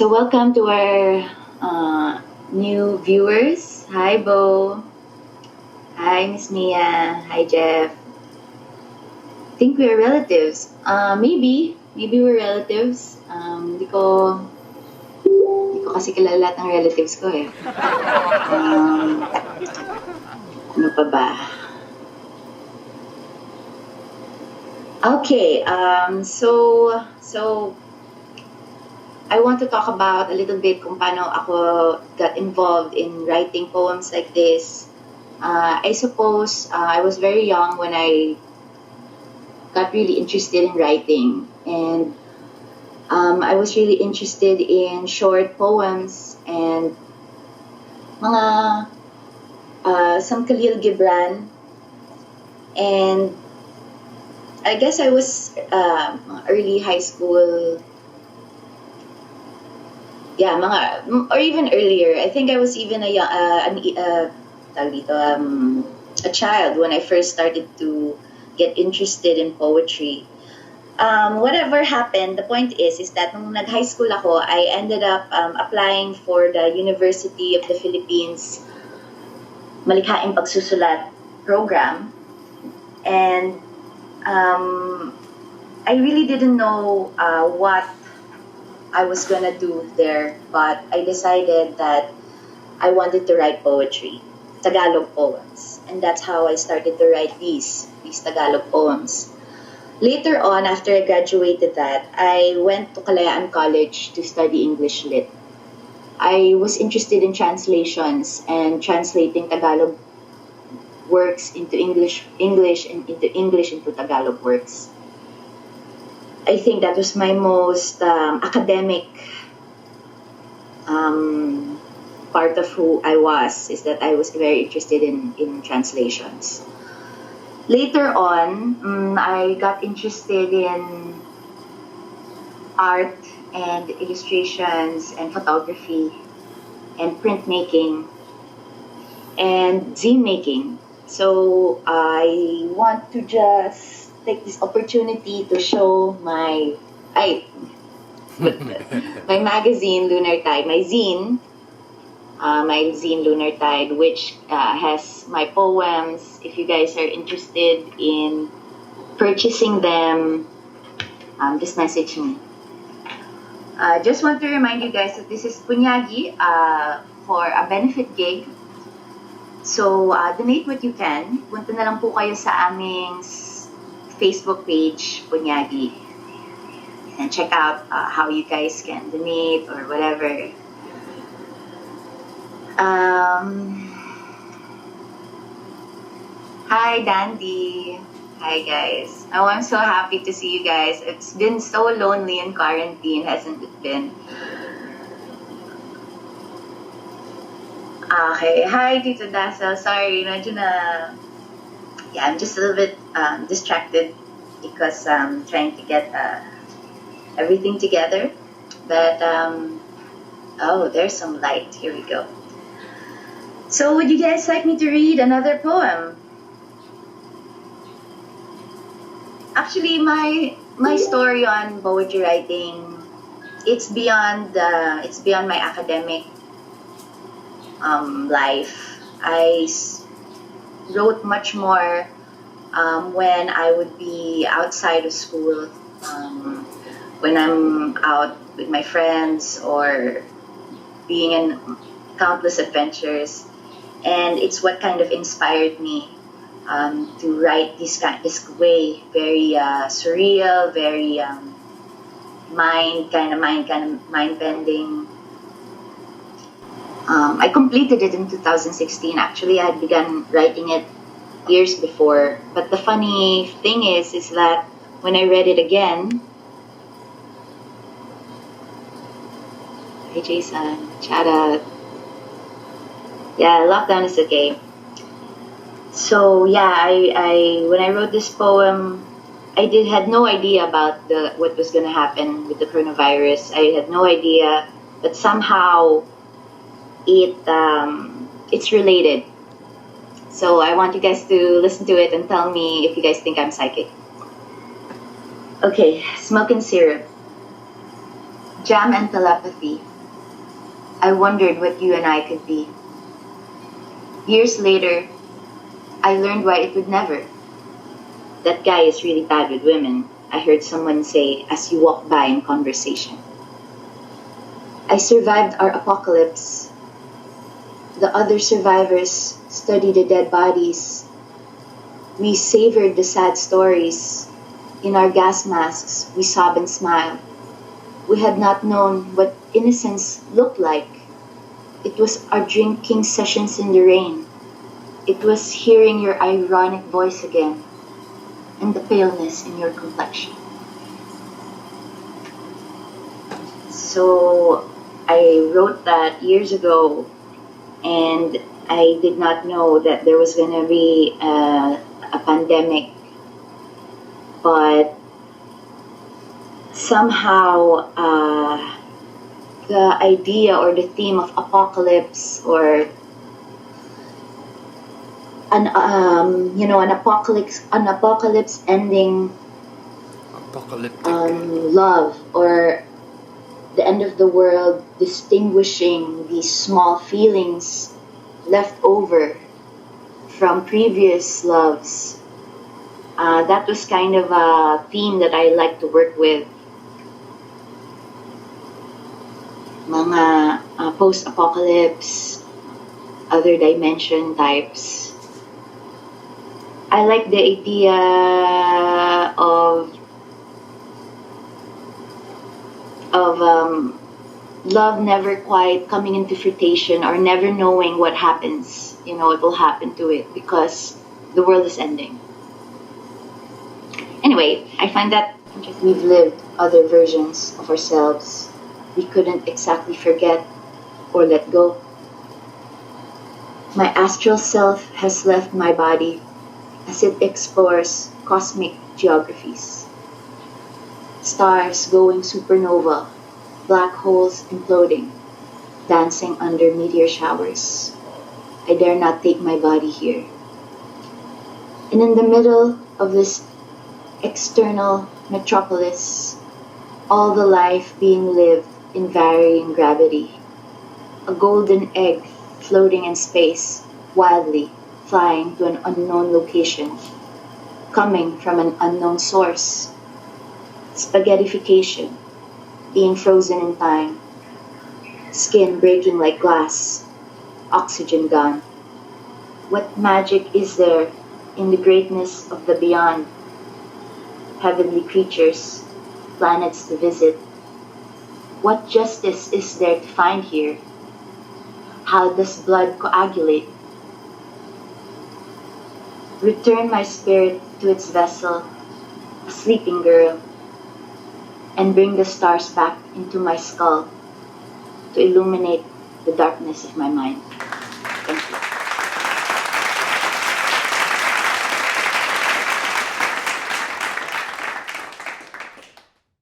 So welcome to our new viewers. Hi, Bo. Hi, Miss Mia. Hi, Jeff. I think we're relatives. Maybe we're relatives. Di ko kasi kilala lahat ng relatives ko eh. Um, ano pa ba? Okay, so I want to talk about a little bit kung paano ako got involved in writing poems like this. I suppose I was very young when I got really interested in writing, and I was really interested in short poems and mga some Khalil Gibran, and I guess I was early high school. Yeah, or even earlier. I think I was even a child when I first started to get interested in poetry. Whatever happened, the point is that nung nag-high school ako, I ended up applying for the University of the Philippines Malikhaing Pagsusulat program. And I really didn't know what I was gonna do there, but I decided that I wanted to write poetry, Tagalog poems, and that's how I started to write these Tagalog poems. Later on, after I graduated I went to Kalayaan College to study English Lit. I was interested in translations and translating Tagalog works into English and into English into Tagalog works. I think that was my most academic part of who I was, is that I was very interested in translations. Later on, I got interested in art and illustrations and photography and printmaking and zine making. So I want to just take this opportunity to show my magazine Lunar Tide, my zine Lunar Tide, which has my poems. If you guys are interested in purchasing them, just message me. Just want to remind you guys that this is Punyagi for a benefit gig. So, donate what you can. Punta na lang po kayo sa aming Facebook page, Punyagi. And check out how you guys can donate or whatever. Hi, Dandy. Hi, guys. Oh, I'm so happy to see you guys. It's been so lonely in quarantine, hasn't it been? Okay. Hi, Tito Dassel. Sorry, medyo I'm just a little bit distracted because I'm trying to get everything together. But, there's some light. Here we go. So, would you guys like me to read another poem? Actually, my story on poetry writing, it's beyond my academic life. I wrote much more when I would be outside of school, when I'm out with my friends or being in countless adventures, and it's what kind of inspired me to write this way, very surreal, very mind bending. I completed it in 2016. Actually, I had begun writing it years before. But the funny thing is that when I read it again, hi Jason, shout out. Yeah, lockdown is okay. So yeah, I when I wrote this poem, I had no idea about what was gonna happen with the coronavirus. I had no idea, but somehow it's related. So I want you guys to listen to it and tell me if you guys think I'm psychic. Okay, Smoke and Syrup. Jam and Telepathy. I wondered what you and I could be. Years later, I learned why it would never. That guy is really bad with women, I heard someone say as you walked by in conversation. I survived our apocalypse. The other survivors studied the dead bodies. We savored the sad stories. In our gas masks, we sob and smile. We had not known what innocence looked like. It was our drinking sessions in the rain. It was hearing your ironic voice again, and the paleness in your complexion. So I wrote that years ago, and I did not know that there was going to be a pandemic, but somehow the idea or the theme of apocalypse or an apocalypse ending, Apocalyptic. love, or the end of the world, distinguishing these small feelings left over from previous loves. That was kind of a theme that I like to work with. Mga post-apocalypse, other dimension types. I like the idea of love never quite coming into fruition or never knowing what happens. It will happen to it because the world is ending. Anyway, I find that we've lived other versions of ourselves we couldn't exactly forget or let go. My astral self has left my body as it explores cosmic geographies. Stars going supernova, black holes imploding, dancing under meteor showers. I dare not take my body here. And in the middle of this external metropolis, all the life being lived in varying gravity. A golden egg floating in space, wildly flying to an unknown location, coming from an unknown source. Spaghettification, being frozen in time, skin breaking like glass, oxygen gone. What magic is there in the greatness of the beyond? Heavenly creatures, planets to visit. What justice is there to find here? How does blood coagulate? Return my spirit to its vessel, a sleeping girl, and bring the stars back into my skull to illuminate the darkness of my mind. Thank you.